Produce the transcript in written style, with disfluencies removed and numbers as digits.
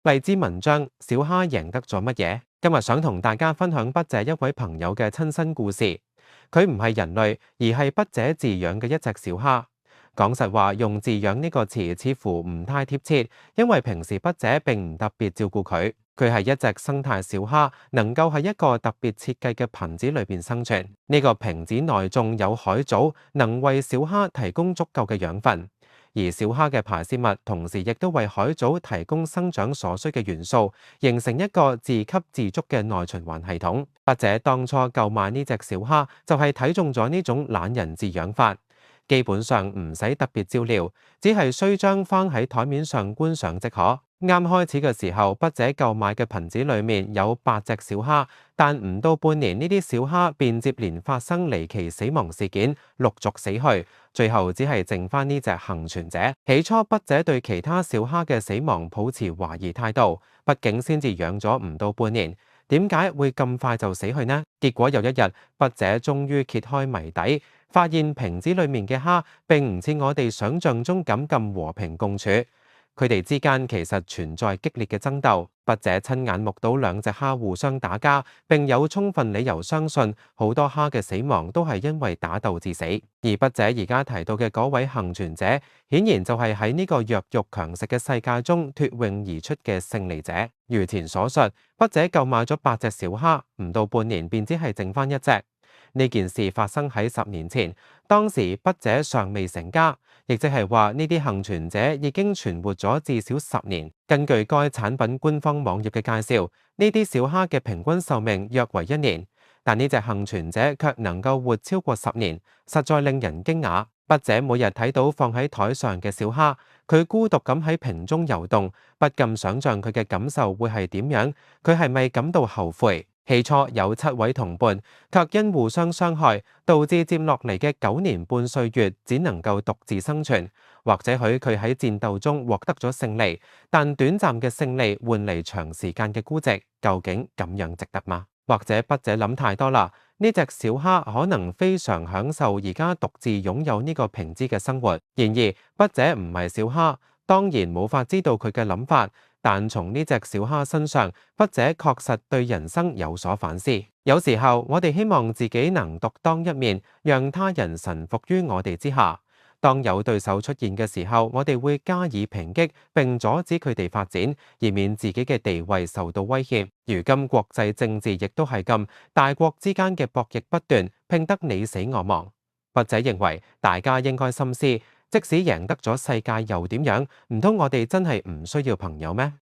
勵志文章小蝦贏得咗乜嘢？今日想同大家分享筆者一位朋友嘅親身故事。佢唔係人類，而係筆者飼養嘅一隻小蝦。講實話，用飼養呢個詞似乎唔太貼切，因為平時筆者並唔特別照顧佢。佢係一隻生態小蝦，能夠喺一個特別設計嘅瓶子裏邊生存。呢個瓶子內種有海藻，能為小蝦提供足夠嘅養分。而小蝦嘅排泄物同時亦都為海藻提供生長所需嘅元素，形成一個自給自足嘅內循環系統。筆者當初購買呢隻小蝦，就係睇中咗呢種懶人飼養法，基本上唔使特別照料，只係需將放喺台面上觀賞即可。啱開始嘅時候，筆者購買嘅瓶子裏面有8隻小蝦，但唔到半年，呢啲小蝦便接連發生離奇死亡事件，陸續死去，最後只係剩翻呢隻幸存者。起初筆者對其他小蝦嘅死亡抱持懷疑態度，畢竟先至養咗唔到半年，點解會咁快就死去呢？結果有一日，筆者終於揭開謎底，發現瓶子裏面嘅蝦並唔似我哋想象中咁和平共處。佢哋之間其實存在激烈嘅爭鬥，筆者親眼目睹2隻蝦互相打架，並有充分理由相信好多蝦嘅死亡都係因為打鬥致死。而筆者而家提到嘅嗰位幸存者，顯然就係喺呢個弱肉強食嘅世界中脫穎而出嘅勝利者。如前所述，筆者購買咗8隻小蝦，唔到半年便只係剩翻1隻。呢件事發生喺10年前，當時筆者尚未成家，亦即係話呢啲幸存者已經存活咗至少10年。根據該產品官方網頁嘅介紹，呢啲小蝦嘅平均壽命約為1年，但呢隻幸存者卻能夠活超過10年，實在令人驚訝。筆者每日睇到放喺台上嘅小蝦，佢孤獨咁喺瓶中游動，不禁想像佢嘅感受會係點樣，佢係咪感到後悔？起初有7位同伴，卻因互相傷害，導致接落嚟嘅9年半歲月只能夠獨自生存。或者許佢喺戰鬥中獲得咗勝利，但短暫嘅勝利換嚟長時間嘅孤寂，究竟咁樣值得嗎？或者筆者諗太多啦？呢隻小蝦可能非常享受而家獨自擁有呢個瓶子嘅生活。然而筆者唔係小蝦，當然無法知道佢嘅諗法。但從呢隻小蝦身上，筆者確實對人生有所反思。有時候我哋希望自己能獨當一面，讓他人臣服於我哋之下。當有對手出現嘅時候，我哋會加以抨擊並阻止佢哋發展，以免自己嘅地位受到威脅。如今國際政治亦都係咁，大國之間嘅博弈不斷，拼得你死我亡。筆者認為大家應該深思，即使贏得咗世界又點樣？唔通我哋真係唔需要朋友咩？